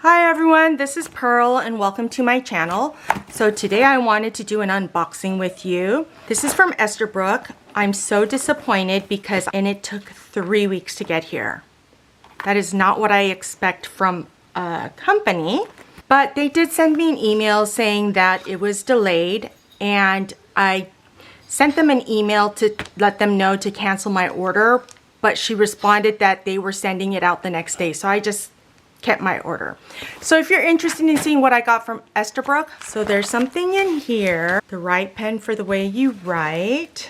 Hi everyone, this is Pearl and welcome to my channel. So today I wanted to do an unboxing with you. This is from Esterbrook. I'm so disappointed because it took 3 weeks to get here. That is not what I expect from a company, but they did send me an email saying that it was delayed, and I sent them an email to let them know to cancel my order, but she responded that they were sending it out the next day. So I just kept my order. So if you're interested in seeing what I got from Esterbrook, so there's something in here. The right pen for the way you write.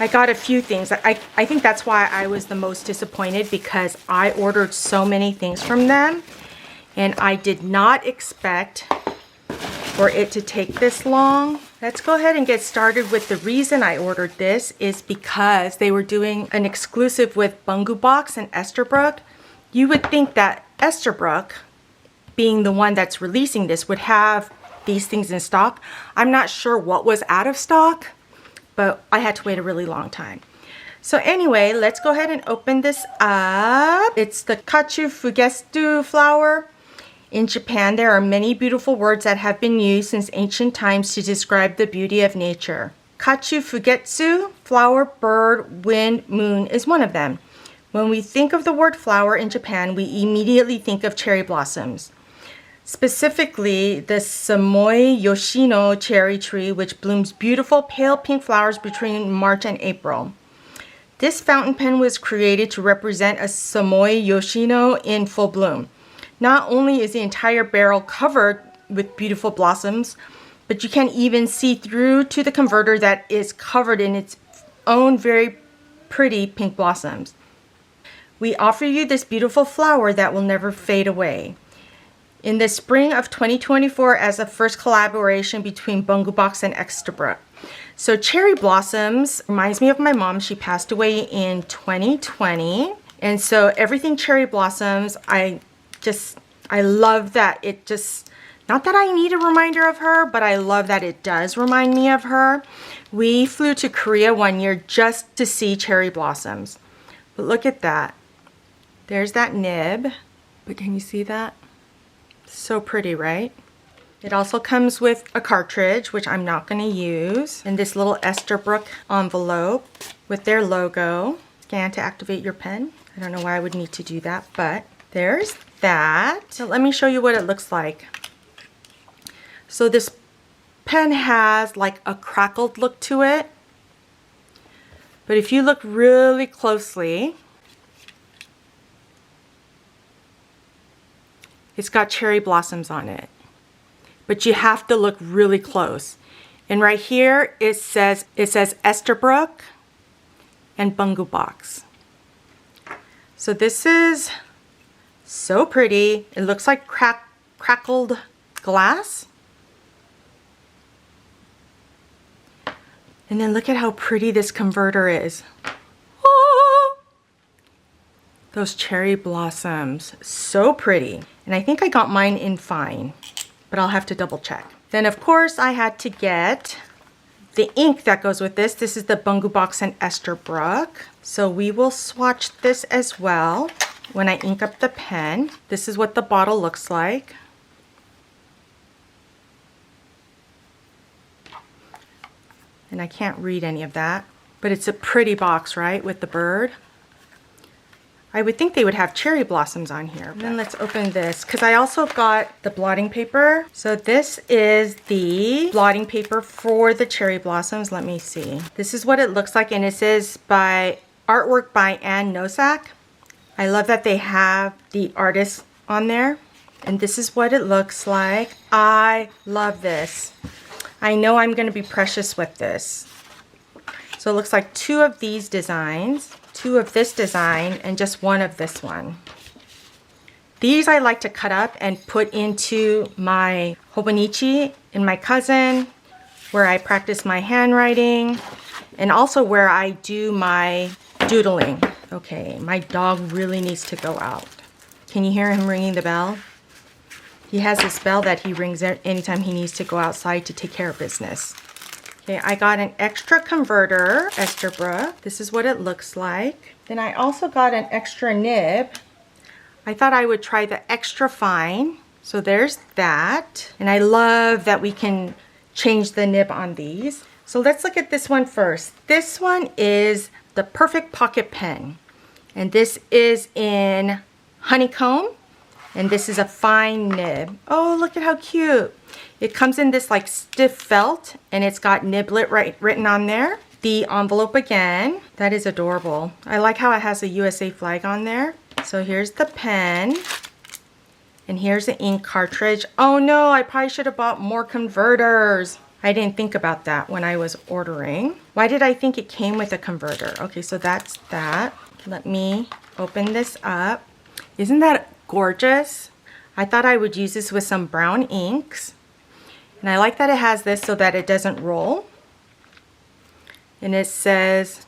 I got a few things. I think that's why I was the most disappointed, because I ordered so many things from them and I did not expect for it to take this long. Let's go ahead and get started with the reason I ordered this is because they were doing an exclusive with Bungu Box and Esterbrook. You would think that Esterbrook, being the one that's releasing this, would have these things in stock. I'm not sure what was out of stock, but I had to wait a really long time. So anyway, let's go ahead and open this up. It's the Kachu Fugetsu flower. In Japan, there are many beautiful words that have been used since ancient times to describe the beauty of nature. Kachu Fugetsu, flower, bird, wind, moon is one of them. When we think of the word flower in Japan, we immediately think of cherry blossoms. Specifically, the Samoi Yoshino cherry tree, which blooms beautiful pale pink flowers between March and April. This fountain pen was created to represent a Samoi Yoshino in full bloom. Not only is the entire barrel covered with beautiful blossoms, but you can even see through to the converter that is covered in its own very pretty pink blossoms. We offer you this beautiful flower that will never fade away. In the spring of 2024 as a first collaboration between Bungu Box and Esterbrook. So cherry blossoms reminds me of my mom. She passed away in 2020. And so everything cherry blossoms, I love that it just, not that I need a reminder of her, but I love that it does remind me of her. We flew to Korea one year just to see cherry blossoms. But look at that. There's that nib, but can you see that? So pretty, right? It also comes with a cartridge, which I'm not going to use, and this little Esterbrook envelope with their logo. Scan to activate your pen. I don't know why I would need to do that, but there's that. So let me show you what it looks like. So this pen has like a crackled look to it, but if you look really closely, it's got cherry blossoms on it, but you have to look really close. And right here it says Esterbrook and Bungu Box. So this is so pretty. It looks like crackled glass. And then look at how pretty this converter is. Those cherry blossoms, so pretty. And I think I got mine in fine, but I'll have to double check. Then of course I had to get the ink that goes with this. This is the Bungu Box and Esterbrook. So we will swatch this as well when I ink up the pen. This is what the bottle looks like. And I can't read any of that, but it's a pretty box, right, with the bird. I would think they would have cherry blossoms on here. And then let's open this, because I also got the blotting paper. So this is the blotting paper for the cherry blossoms. Let me see. This is what it looks like, and it says by artwork by Ann Nosak. I love that they have the artist on there. And this is what it looks like. I love this. I know I'm going to be precious with this. So it looks like 2 of these designs. 2 of this design and just 1 of this one. These I like to cut up and put into my hobonichi in my cousin, where I practice my handwriting, and also where I do my doodling. Okay, my dog really needs to go out. Can you hear him ringing the bell? He has this bell that he rings anytime he needs to go outside to take care of business. Okay, I got an extra converter, Esterbrook. This is what it looks like. Then I also got an extra nib. I thought I would try the extra fine. So there's that. And I love that we can change the nib on these. So let's look at this one first. This one is the Perfect Pocket Pen. And this is in honeycomb. And this is a fine nib. Oh, look at how cute. It comes in this like stiff felt and it's got niblet written on there. The envelope again, that is adorable. I like how it has a USA flag on there. So here's the pen. And here's the ink cartridge. Oh no, I probably should have bought more converters. I didn't think about that when I was ordering. Why did I think it came with a converter? Okay, so that's that. Let me open this up. Isn't that gorgeous? I thought I would use this with some brown inks. And I like that it has this so that it doesn't roll. And it says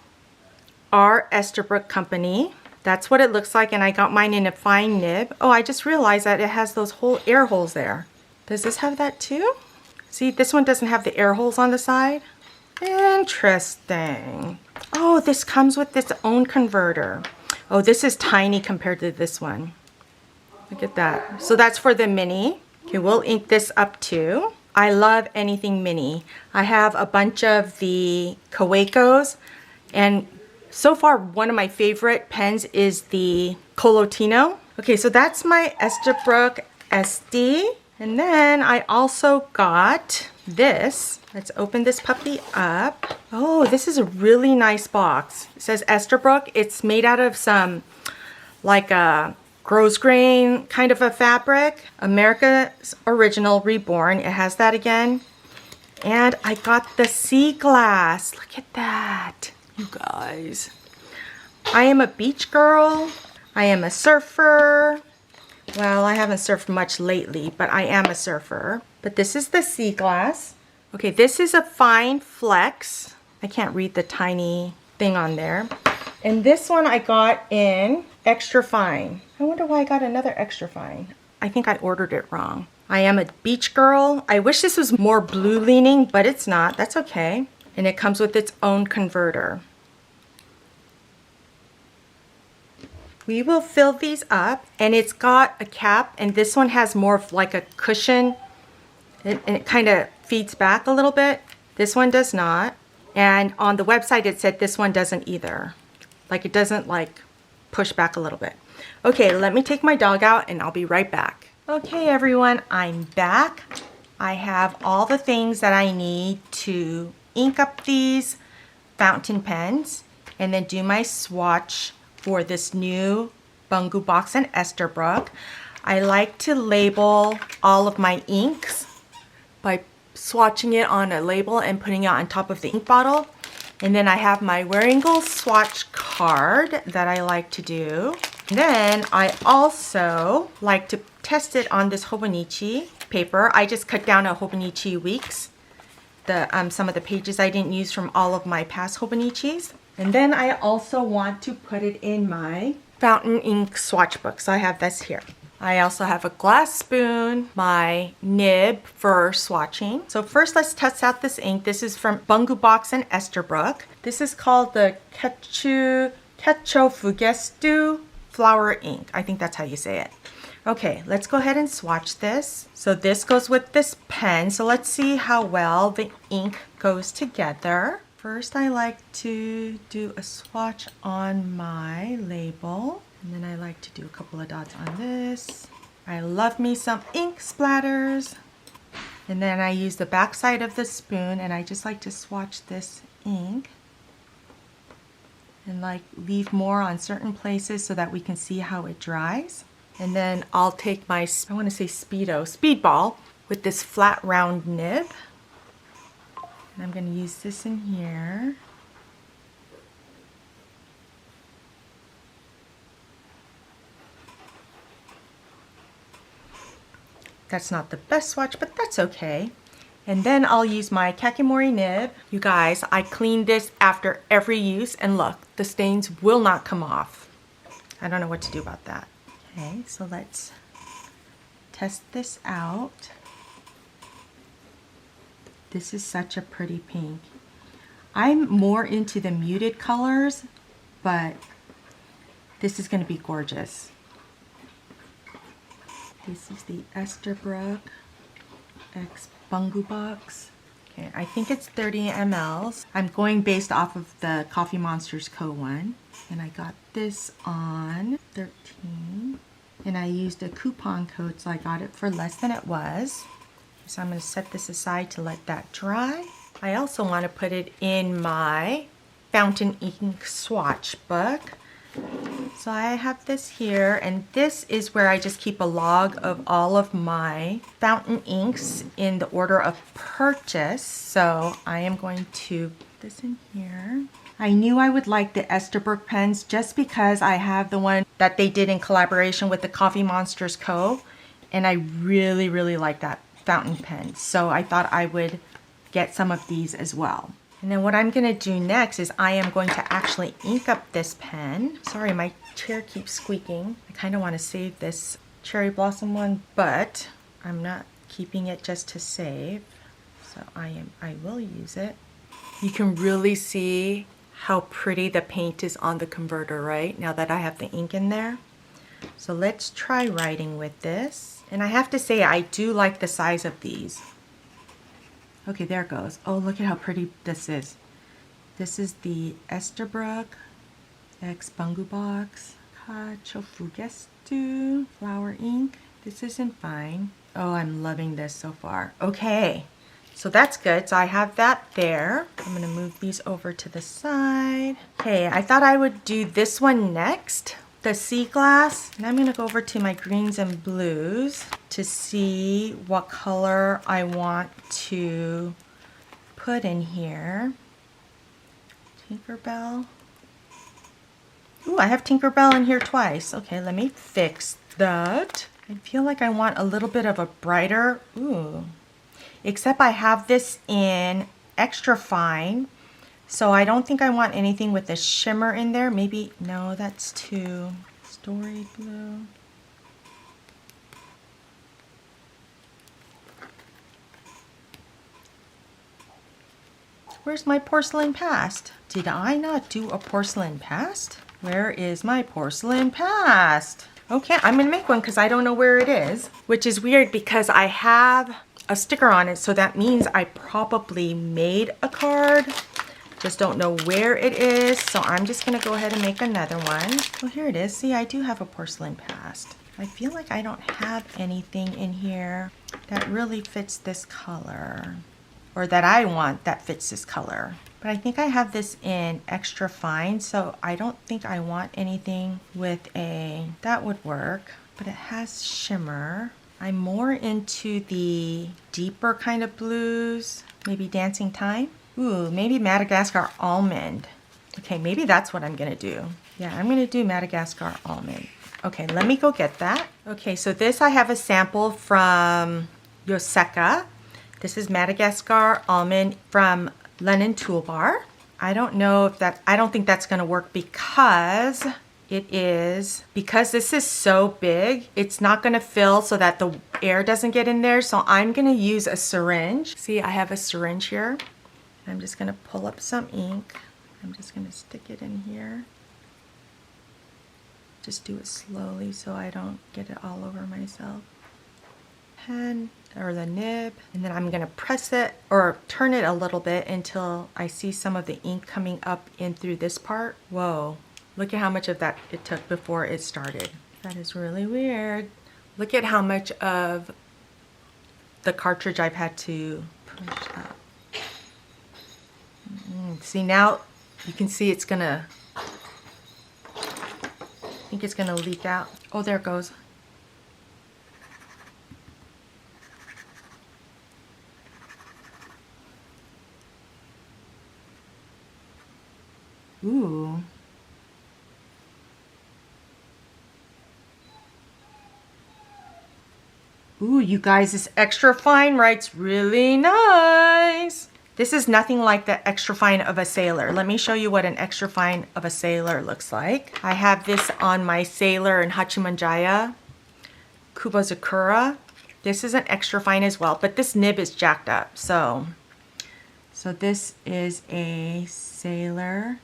our Esterbrook Company. That's what it looks like, and I got mine in a fine nib. Oh, I just realized that it has those whole air holes there. Does this have that too? See, this one doesn't have the air holes on the side. Interesting. Oh, this comes with its own converter. Oh, this is tiny compared to this one. Look at that. So that's for the mini. Okay, we'll ink this up too. I love anything mini. I have a bunch of the Kawakos, and so far one of my favorite pens is the Colotino. Okay, so that's my Esterbrook SD. And then I also got this. Let's open this puppy up. Oh, this is a really nice box. It says Esterbrook. It's made out of some like a grosgrain kind of a fabric. America's Original Reborn. It has that again. And I got the sea glass. Look at that, you guys. I am a beach girl. I am a surfer. Well, I haven't surfed much lately, but I am a surfer. But this is the sea glass. Okay, this is a fine flex. I can't read the tiny thing on there. And this one I got in extra fine. I wonder why I got another extra fine. I think I ordered it wrong. I am a beach girl. I wish this was more blue leaning, but it's not. That's okay. And it comes with its own converter. We will fill these up, and it's got a cap, and this one has more of like a cushion, and it kind of feeds back a little bit. This one does not. And on the website it said this one doesn't either. Like it doesn't like push back a little bit. Okay, let me take my dog out and I'll be right back. Okay everyone, I'm back. I have all the things that I need to ink up these fountain pens and then do my swatch for this new Bungu box and Esterbrook. I like to label all of my inks by swatching it on a label and putting it on top of the ink bottle. And then I have my Wearingle swatch card that I like to do. And then I also like to test it on this Hobonichi paper. I just cut down a Hobonichi Weeks, some of the pages I didn't use from all of my past Hobonichis. And then I also want to put it in my fountain ink swatch book. So I have this here. I also have a glass spoon, my nib for swatching. So first let's test out this ink. This is from Bungu Box and Esterbrook. This is called the Kecho Fugestu Flower Ink. I think that's how you say it. Okay, let's go ahead and swatch this. So this goes with this pen. So let's see how well the ink goes together. First, I like to do a swatch on my label. And then I like to do a couple of dots on this. I love me some ink splatters. And then I use the back side of the spoon and I just like to swatch this ink. And like leave more on certain places so that we can see how it dries. And then I'll take my, I want to say speedball with this flat round nib. And I'm going to use this in here. That's not the best swatch, but that's okay. And then I'll use my Kakimori nib. You guys, I cleaned this after every use and look, the stains will not come off. I don't know what to do about that. Okay, so let's test this out. This is such a pretty pink. I'm more into the muted colors, but this is going to be gorgeous. This is the Esterbrook X Bungu box. Okay, I think it's 30 mLs. I'm going based off of the Coffee Monsters Co. one. And I got this on 13. And I used a coupon code, so I got it for less than it was. So I'm going to set this aside to let that dry. I also want to put it in my fountain ink swatch book. So I have this here, and this is where I just keep a log of all of my fountain inks in the order of purchase. So I am going to put this in here. I knew I would like the Esterbrook pens just because I have the one that they did in collaboration with the Coffee Monsters Co. And I really, really like that fountain pen. So I thought I would get some of these as well. And then what I'm going to do next is I am going to actually ink up this pen. Sorry, my chair keeps squeaking. I kind of want to save this cherry blossom one, but I'm not keeping it just to save. So I will use it. You can really see how pretty the paint is on the converter, right? Now that I have the ink in there. So let's try writing with this. And I have to say, I do like the size of these. Okay, there it goes. Oh, look at how pretty this is. This is the Esterbrook X Bungu box. Cacio Fugestu flower ink. This isn't fine. Oh, I'm loving this so far. Okay, so that's good. So I have that there. I'm gonna move these over to the side. Okay, I thought I would do this one next, the sea glass. And I'm gonna go over to my greens and blues to see what color I want to put in here. Tinkerbell. Ooh, I have Tinkerbell in here twice. Okay, let me fix that. I feel like I want a little bit of a brighter, ooh. Except I have this in extra fine, so I don't think I want anything with a shimmer in there. Maybe, no, that's too story blue. Where's my porcelain past? Did I not do a porcelain past? Where is my porcelain past? Okay, I'm gonna make one because I don't know where it is, which is weird because I have a sticker on it, so that means I probably made a card. Just don't know where it is, so I'm just gonna go ahead and make another one. Oh, here it is. See, I do have a porcelain past. I feel like I don't have anything in here that really fits this color, or that I want that fits this color. But I think I have this in extra fine, so I don't think I want anything with a, that would work, but it has shimmer. I'm more into the deeper kind of blues, maybe Dancing Time. Ooh, maybe Madagascar Almond. Okay, maybe that's what I'm gonna do. Yeah, I'm gonna do Madagascar Almond. Okay, let me go get that. Okay, so this I have a sample from Yoseka. This is Madagascar Almond from Lennon Toolbar. I don't know if that, I don't think that's gonna work because because this is so big, it's not gonna fill so that the air doesn't get in there. So I'm gonna use a syringe. See, I have a syringe here. I'm just gonna pull up some ink. I'm just gonna stick it in here. Just do it slowly so I don't get it all over myself. Pen or the nib, and then I'm gonna press it or turn it a little bit until I see some of the ink coming up in through this part. Whoa, look at how much of that it took before it started. That is really weird. Look at how much of the cartridge I've had to push up. See, now you can see it's gonna, I think it's gonna leak out. Oh, there it goes. Ooh. Ooh, you guys, this extra fine writes really nice. This is nothing like the extra fine of a sailor. Let me show you what an extra fine of a sailor looks like. I have this on my sailor in Hachimanjaya, Kubazakura. This is an extra fine as well, but this nib is jacked up. So this is a sailor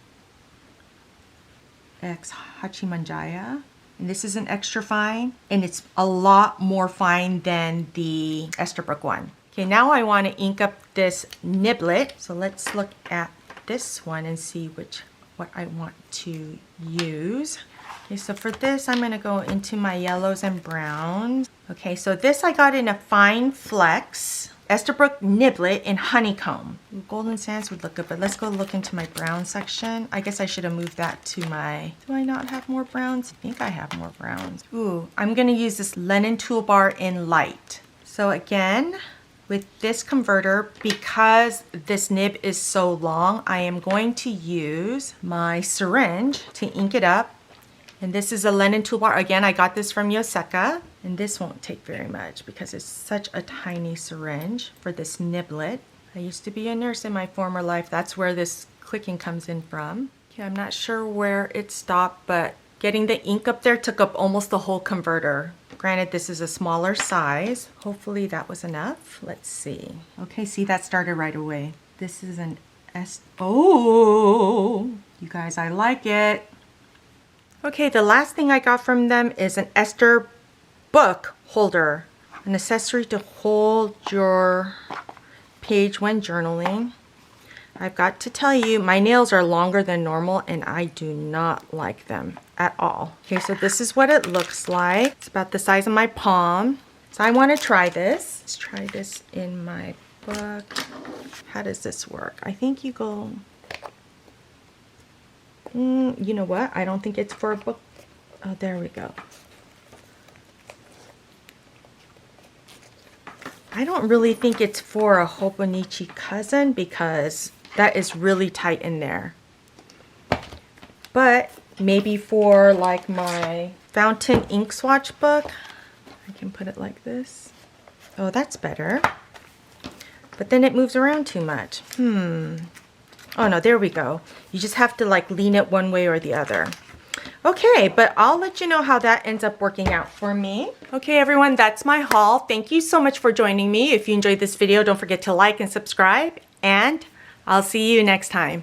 X Hachimanjaya. And this is an extra fine, and it's a lot more fine than the esterbrook one. Okay, now I want to ink up this niblet. So let's look at this one and see what I want to use. Okay, so for this, I'm going to go into my yellows and browns. Okay, so this I got in a fine flex esterbrook niblet in honeycomb. Ooh, golden sands would look good, but let's go look into my brown section. I guess I should have moved that to my, do I not have more browns? I think I have more browns. Ooh, I'm going to use this Lennon toolbar in light. So again, with this converter, because this nib is so long, I am going to use my syringe to ink it up. And this is a Lennon toolbar. Again, I got this from Yoseka. And this won't take very much because it's such a tiny syringe for this niblet. I used to be a nurse in my former life. That's where this clicking comes in from. Okay, I'm not sure where it stopped, but getting the ink up there took up almost the whole converter. Granted, this is a smaller size. Hopefully that was enough. Let's see. Okay, see, that started right away. This is an oh, you guys, I like it. Okay, the last thing I got from them is an esterbrook book holder, an accessory to hold your page when journaling. I've got to tell you, my nails are longer than normal and I do not like them at all. Okay, so this is what it looks like. It's about the size of my palm. So I want to try this. Let's try this in my book. How does this work? I think you go, you know what? I don't think it's for a book. Oh, there we go. I don't really think it's for a Hobonichi cousin because that is really tight in there. But maybe for like my fountain ink swatch book, I can put it like this. Oh, that's better. But then it moves around too much. Oh no, there we go. You just have to like lean it one way or the other. Okay, but I'll let you know how that ends up working out for me. Okay, everyone, that's my haul. Thank you so much for joining me. If you enjoyed this video, don't forget to like and subscribe, and I'll see you next time.